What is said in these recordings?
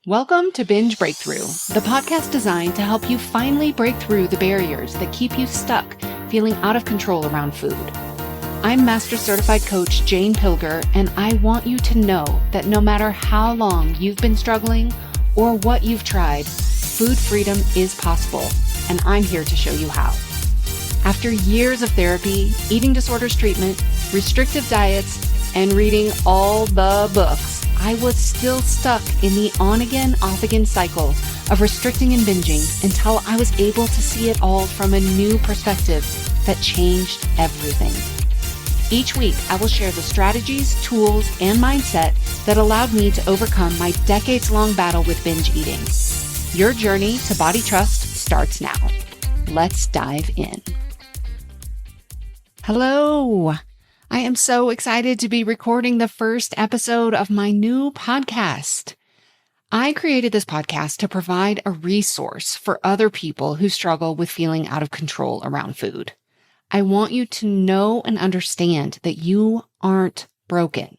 Welcome to Binge Breakthrough, the podcast designed to help you finally break through the barriers that keep you stuck feeling out of control around food. I'm Master Certified Coach Jane Pilger, and I want you to know that no matter how long you've been struggling or what you've tried, food freedom is possible, and I'm here to show you how. After years of therapy, eating disorders treatment, restrictive diets, and reading all the books, I was still stuck in the on-again, off-again cycle of restricting and binging until I was able to see it all from a new perspective that changed everything. Each week, I will share the strategies, tools, and mindset that allowed me to overcome my decades-long battle with binge eating. Your journey to body trust starts now. Let's dive in. Hello. I am so excited to be recording the first episode of my new podcast. I created this podcast to provide a resource for other people who struggle with feeling out of control around food. I want you to know and understand that you aren't broken.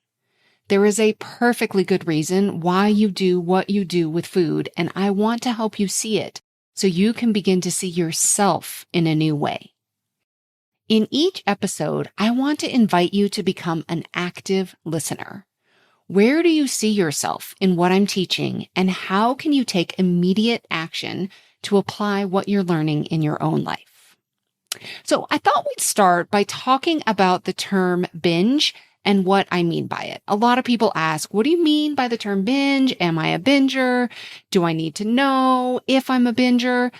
There is a perfectly good reason why you do what you do with food, and I want to help you see it so you can begin to see yourself in a new way. In each episode, I want to invite you to become an active listener. Where do you see yourself in what I'm teaching, and how can you take immediate action to apply what you're learning in your own life? So I thought we'd start by talking about the term binge and what I mean by it. A lot of people ask, what do you mean by the term binge? Am I a binger? Do I need to know if I'm a binger?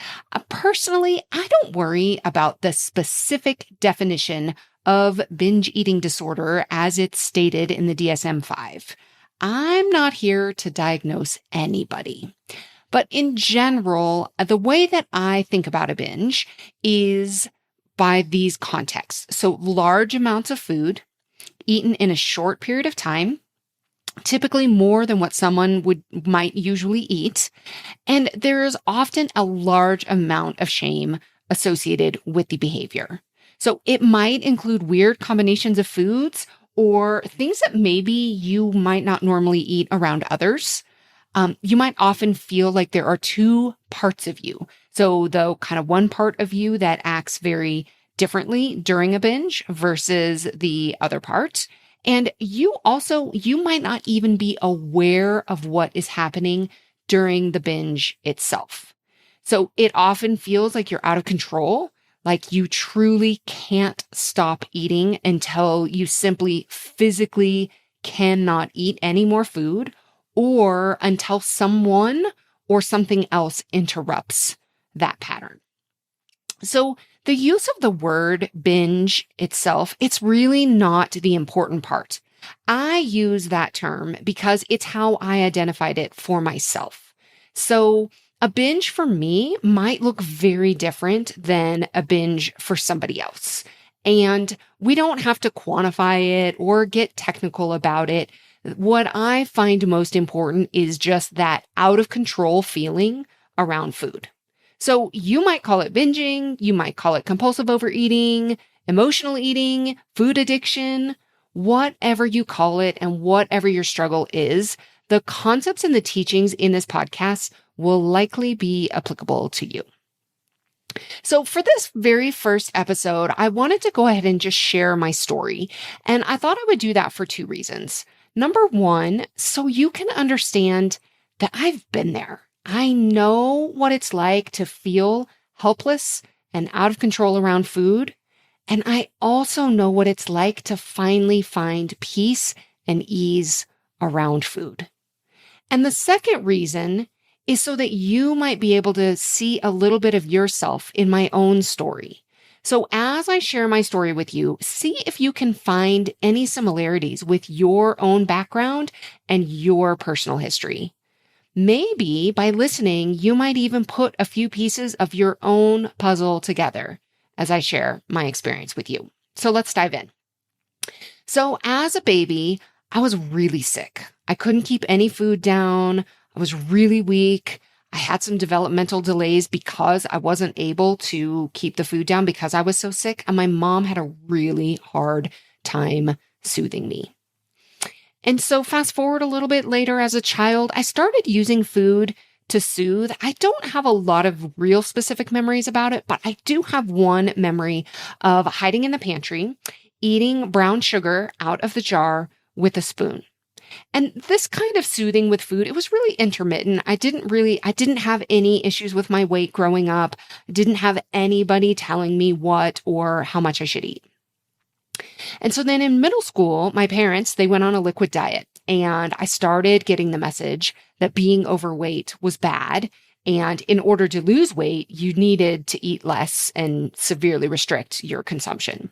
Personally, I don't worry about the specific definition of binge eating disorder as it's stated in the DSM-5. I'm not here to diagnose anybody. But in general, the way that I think about a binge is by these contexts. So large amounts of food eaten in a short period of time, typically more than what someone might usually eat. And there is often a large amount of shame associated with the behavior. So it might include weird combinations of foods or things that maybe you might not normally eat around others. You might often feel like there are two parts of you. So the kind of one part of you that acts very differently during a binge versus the other part. And you might not even be aware of what is happening during the binge itself. So it often feels like you're out of control, like you truly can't stop eating until you simply physically cannot eat any more food, or until someone or something else interrupts that pattern. So the use of the word binge itself, it's really not the important part. I use that term because it's how I identified it for myself. So a binge for me might look very different than a binge for somebody else. And we don't have to quantify it or get technical about it. What I find most important is just that out of control feeling around food. So you might call it binging, you might call it compulsive overeating, emotional eating, food addiction, whatever you call it and whatever your struggle is, the concepts and the teachings in this podcast will likely be applicable to you. So for this very first episode, I wanted to go ahead and just share my story. And I thought I would do that for two reasons. Number one, so you can understand that I've been there. I know what it's like to feel helpless and out of control around food. And I also know what it's like to finally find peace and ease around food. And the second reason is so that you might be able to see a little bit of yourself in my own story. So as I share my story with you, see if you can find any similarities with your own background and your personal history. Maybe by listening, you might even put a few pieces of your own puzzle together as I share my experience with you. So let's dive in. So as a baby, I was really sick. I couldn't keep any food down. I was really weak. I had some developmental delays because I wasn't able to keep the food down because I was so sick. And my mom had a really hard time soothing me. And so fast forward a little bit later as a child, I started using food to soothe. I don't have a lot of real specific memories about it, but I do have one memory of hiding in the pantry, eating brown sugar out of the jar with a spoon. And this kind of soothing with food, it was really intermittent. I didn't have any issues with my weight growing up. I didn't have anybody telling me what or how much I should eat. And so then in middle school, my parents, they went on a liquid diet, and I started getting the message that being overweight was bad. And in order to lose weight, you needed to eat less and severely restrict your consumption.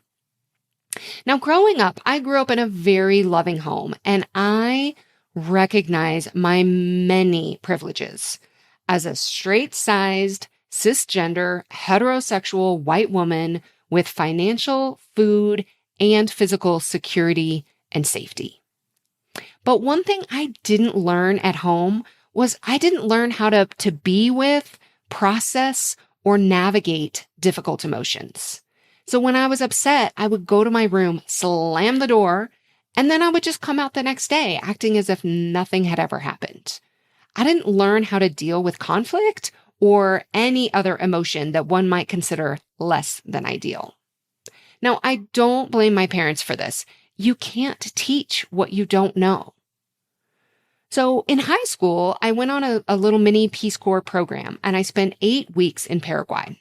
Now, growing up, I grew up in a very loving home, and I recognize my many privileges as a straight-sized, cisgender, heterosexual white woman with financial, food, and physical security and safety. But one thing I didn't learn at home was I didn't learn how to be with, process, or navigate difficult emotions. So when I was upset, I would go to my room, slam the door, and then I would just come out the next day acting as if nothing had ever happened. I didn't learn how to deal with conflict or any other emotion that one might consider less than ideal. Now, I don't blame my parents for this. You can't teach what you don't know. So in high school, I went on a little mini Peace Corps program, and I spent 8 weeks in Paraguay.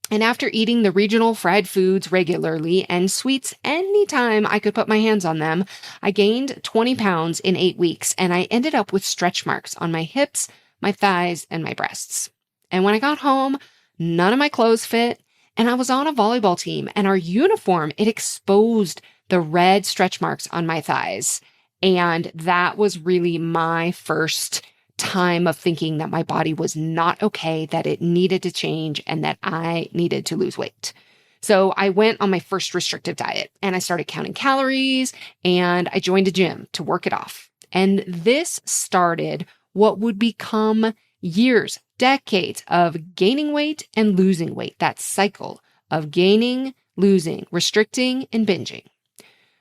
And after eating the regional fried foods regularly and sweets anytime I could put my hands on them, I gained 20 pounds in 8 weeks, and I ended up with stretch marks on my hips, my thighs, and my breasts. And when I got home, none of my clothes fit, and I was on a volleyball team, and our uniform, it exposed the red stretch marks on my thighs. And that was really my first time of thinking that my body was not okay, that it needed to change, and that I needed to lose weight. So I went on my first restrictive diet, and I started counting calories, and I joined a gym to work it off. And this started what would become years, decades of gaining weight and losing weight, that cycle of gaining, losing, restricting, and binging.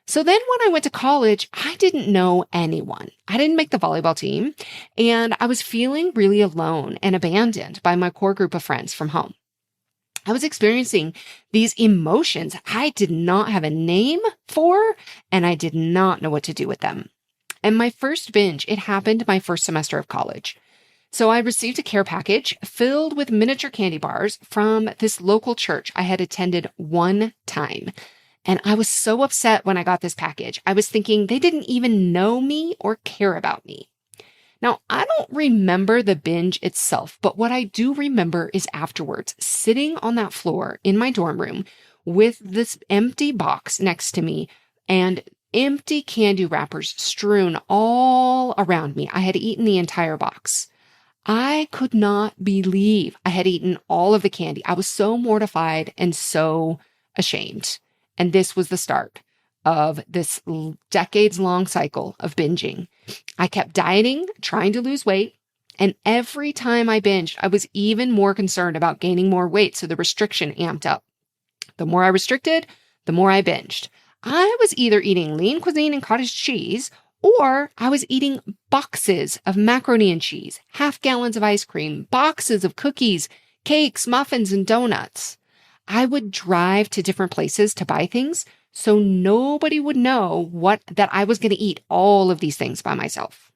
So then when I went to college, I didn't know anyone. I didn't make the volleyball team, and I was feeling really alone and abandoned by my core group of friends from home. I was experiencing these emotions I did not have a name for, and I did not know what to do with them. And my first binge, it happened my first semester of college. So I received a care package filled with miniature candy bars from this local church I had attended one time. And I was so upset when I got this package. I was thinking they didn't even know me or care about me. Now, I don't remember the binge itself, but what I do remember is afterwards, sitting on that floor in my dorm room with this empty box next to me and empty candy wrappers strewn all around me. I had eaten the entire box. I could not believe I had eaten all of the candy. I was so mortified and so ashamed. And this was the start of this decades-long cycle of binging. I kept dieting, trying to lose weight, and every time I binged, I was even more concerned about gaining more weight, so the restriction amped up. The more I restricted, the more I binged. I was either eating lean cuisine and cottage cheese, or I was eating boxes of macaroni and cheese, half gallons of ice cream, boxes of cookies, cakes, muffins, and donuts. I would drive to different places to buy things so nobody would know that I was going to eat all of these things by myself.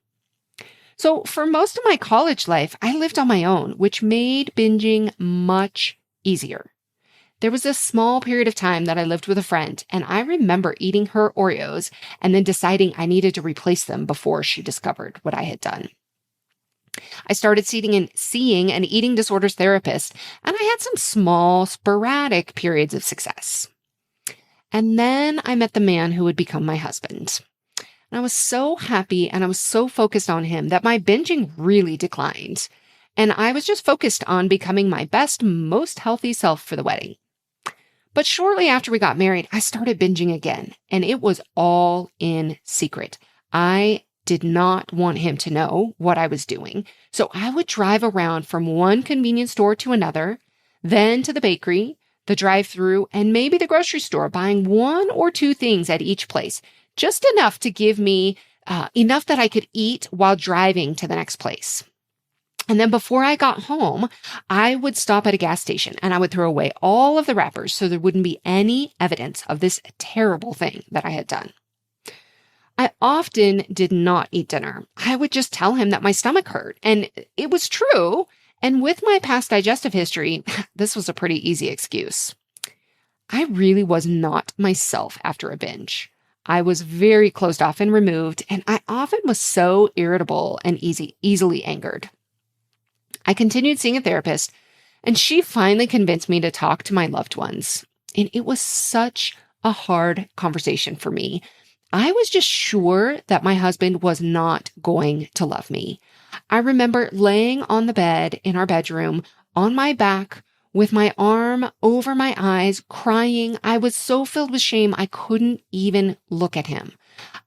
So for most of my college life, I lived on my own, which made binging much easier. There was a small period of time that I lived with a friend, and I remember eating her Oreos and then deciding I needed to replace them before she discovered what I had done. I started seeing an eating disorders therapist, and I had some small, sporadic periods of success. And then I met the man who would become my husband. And I was so happy and I was so focused on him that my binging really declined. And I was just focused on becoming my best, most healthy self for the wedding. But shortly after we got married, I started binging again, and it was all in secret. I did not want him to know what I was doing. So I would drive around from one convenience store to another, then to the bakery, the drive-thru, and maybe the grocery store, buying 1 or 2 things at each place, just enough to give me enough that I could eat while driving to the next place. And then before I got home, I would stop at a gas station and I would throw away all of the wrappers so there wouldn't be any evidence of this terrible thing that I had done. I often did not eat dinner. I would just tell him that my stomach hurt, and it was true. And with my past digestive history, this was a pretty easy excuse. I really was not myself after a binge. I was very closed off and removed, and I often was so irritable and easily angered. I continued seeing a therapist, and she finally convinced me to talk to my loved ones. And it was such a hard conversation for me. I was just sure that my husband was not going to love me. I remember laying on the bed in our bedroom on my back with my arm over my eyes, crying. I was so filled with shame, I couldn't even look at him.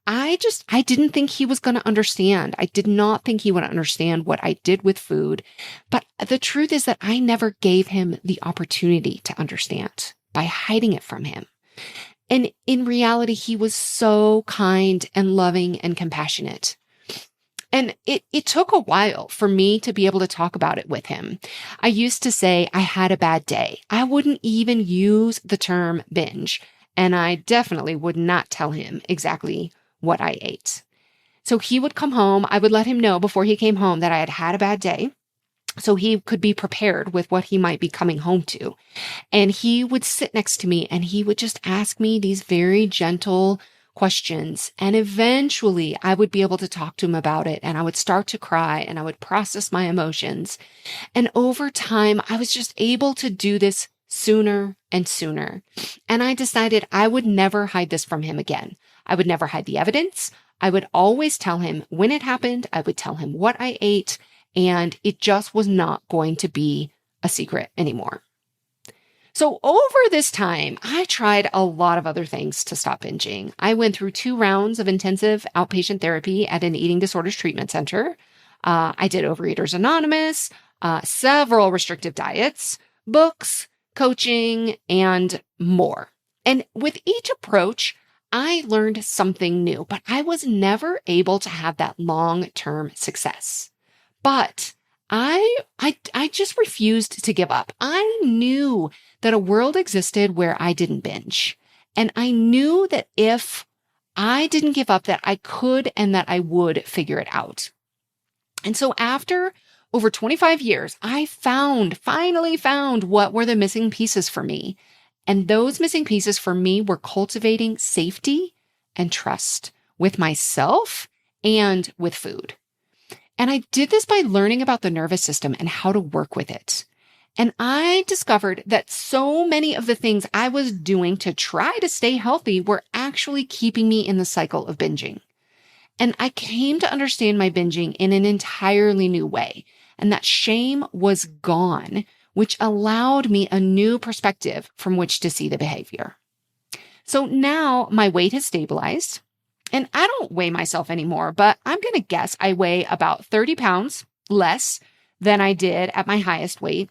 I didn't think he was going to understand. I did not think he would understand what I did with food. But the truth is that I never gave him the opportunity to understand by hiding it from him. And in reality, he was so kind and loving and compassionate. And it took a while for me to be able to talk about it with him. I used to say I had a bad day. I wouldn't even use the term binge. And I definitely would not tell him exactly what I ate. So he would come home. I would let him know before he came home that I had had a bad day, so he could be prepared with what he might be coming home to. And he would sit next to me and he would just ask me these very gentle questions. And eventually I would be able to talk to him about it, and I would start to cry and I would process my emotions. And over time, I was just able to do this sooner and sooner. And I decided I would never hide this from him again. I would never hide the evidence. I would always tell him when it happened. I would tell him what I ate, and it just was not going to be a secret anymore. So over this time, I tried a lot of other things to stop binging. I went through 2 rounds of intensive outpatient therapy at an eating disorders treatment center. I did Overeaters Anonymous, several restrictive diets, books, coaching, and more. And with each approach, I learned something new, but I was never able to have that long-term success. But I just refused to give up. I knew that a world existed where I didn't binge. And I knew that if I didn't give up, that I could and that I would figure it out. And so after over 25 years, I finally found what were the missing pieces for me. And those missing pieces for me were cultivating safety and trust with myself and with food. And I did this by learning about the nervous system and how to work with it. And I discovered that so many of the things I was doing to try to stay healthy were actually keeping me in the cycle of binging. And I came to understand my binging in an entirely new way. And that shame was gone, which allowed me a new perspective from which to see the behavior. So now my weight has stabilized. And I don't weigh myself anymore, but I'm going to guess I weigh about 30 pounds less than I did at my highest weight,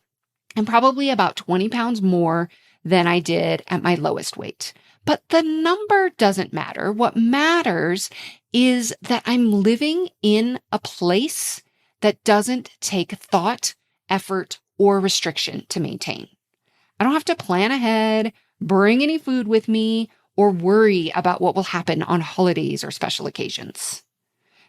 and probably about 20 pounds more than I did at my lowest weight. But the number doesn't matter. What matters is that I'm living in a place that doesn't take thought, effort, or restriction to maintain. I don't have to plan ahead, bring any food with me, or worry about what will happen on holidays or special occasions.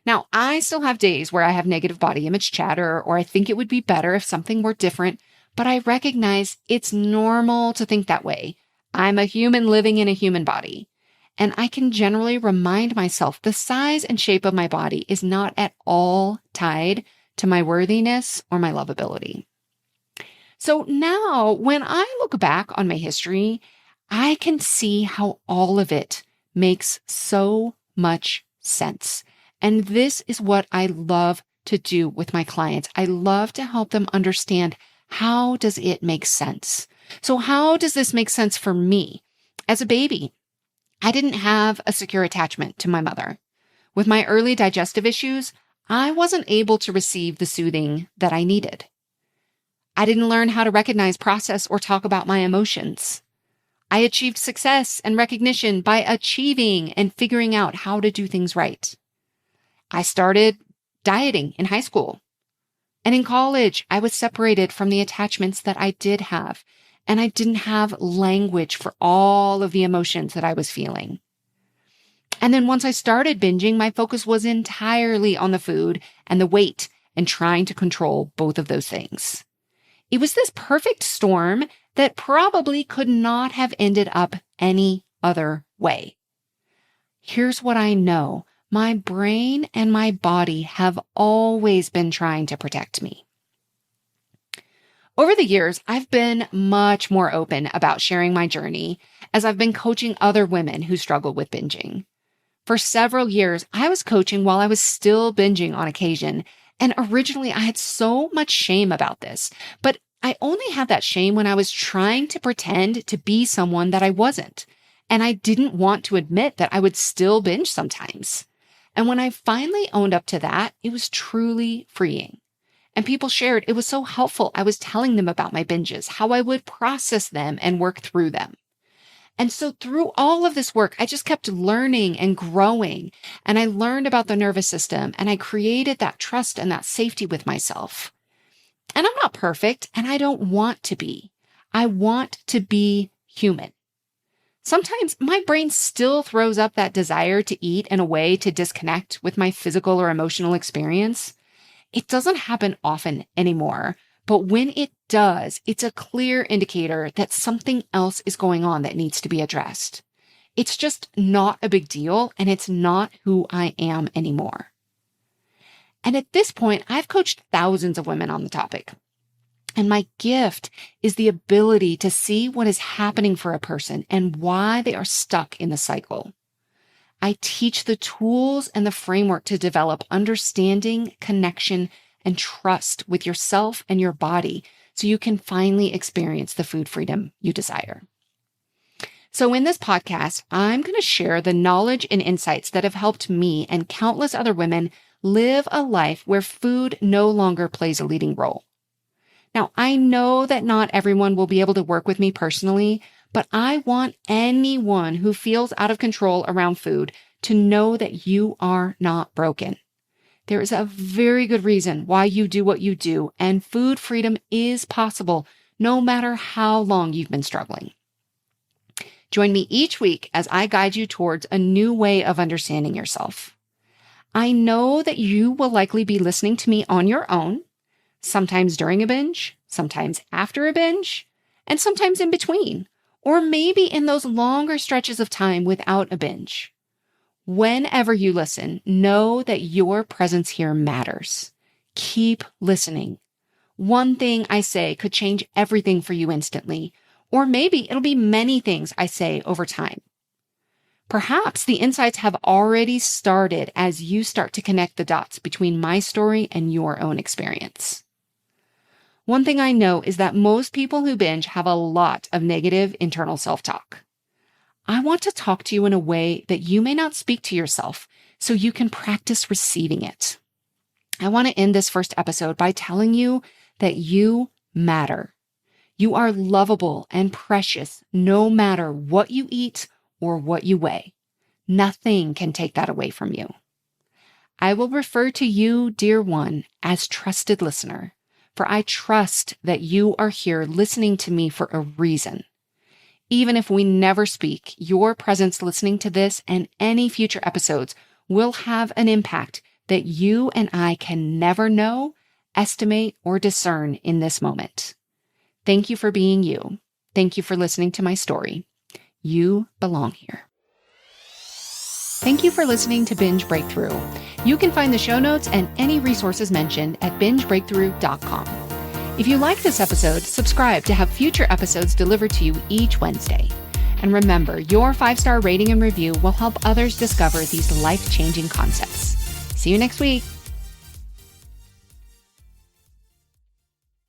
Now, I still have days where I have negative body image chatter, or I think it would be better if something were different, but I recognize it's normal to think that way. I'm a human living in a human body, and I can generally remind myself the size and shape of my body is not at all tied to my worthiness or my lovability. So now, when I look back on my history, I can see how all of it makes so much sense. And this is what I love to do with my clients. I love to help them understand, how does it make sense? So how does this make sense for me? As a baby, I didn't have a secure attachment to my mother. With my early digestive issues, I wasn't able to receive the soothing that I needed. I didn't learn how to recognize, process, or talk about my emotions. I achieved success and recognition by achieving and figuring out how to do things right. I started dieting in high school. And in college, I was separated from the attachments that I did have, and I didn't have language for all of the emotions that I was feeling. And then once I started binging, my focus was entirely on the food and the weight and trying to control both of those things. It was this perfect storm that probably could not have ended up any other way. Here's what I know. My brain and my body have always been trying to protect me. Over the years, I've been much more open about sharing my journey as I've been coaching other women who struggle with binging. For several years, I was coaching while I was still binging on occasion, and originally I had so much shame about this, but I only had that shame when I was trying to pretend to be someone that I wasn't, and I didn't want to admit that I would still binge sometimes. And when I finally owned up to that, it was truly freeing. And people shared it was so helpful. I was telling them about my binges, how I would process them and work through them. And so through all of this work, I just kept learning and growing. And I learned about the nervous system, and I created that trust and that safety with myself. And I'm not perfect, and I don't want to be. I want to be human. Sometimes my brain still throws up that desire to eat in a way to disconnect with my physical or emotional experience. It doesn't happen often anymore, but when it does, it's a clear indicator that something else is going on that needs to be addressed. It's just not a big deal, and it's not who I am anymore. And at this point, I've coached thousands of women on the topic. And my gift is the ability to see what is happening for a person and why they are stuck in the cycle. I teach the tools and the framework to develop understanding, connection, and trust with yourself and your body so you can finally experience the food freedom you desire. So in this podcast, I'm going to share the knowledge and insights that have helped me and countless other women live a life where food no longer plays a leading role. Now, I know that not everyone will be able to work with me personally, but I want anyone who feels out of control around food to know that you are not broken. There is a very good reason why you do what you do, and food freedom is possible no matter how long you've been struggling. Join me each week as I guide you towards a new way of understanding yourself. I know that you will likely be listening to me on your own, sometimes during a binge, sometimes after a binge, and sometimes in between, or maybe in those longer stretches of time without a binge. Whenever you listen, know that your presence here matters. Keep listening. One thing I say could change everything for you instantly, or maybe it'll be many things I say over time. Perhaps the insights have already started as you start to connect the dots between my story and your own experience. One thing I know is that most people who binge have a lot of negative internal self-talk. I want to talk to you in a way that you may not speak to yourself so you can practice receiving it. I want to end this first episode by telling you that you matter. You are lovable and precious no matter what you eat or what you weigh. Nothing can take that away from you. I will refer to you, dear one, as trusted listener, for I trust that you are here listening to me for a reason. Even if we never speak, your presence listening to this and any future episodes will have an impact that you and I can never know, estimate, or discern in this moment. Thank you for being you. Thank you for listening to my story. You belong here. Thank you for listening to Binge Breakthrough. You can find the show notes and any resources mentioned at bingebreakthrough.com. If you like this episode, subscribe to have future episodes delivered to you each Wednesday. And remember, your 5-star rating and review will help others discover these life-changing concepts. See you next week.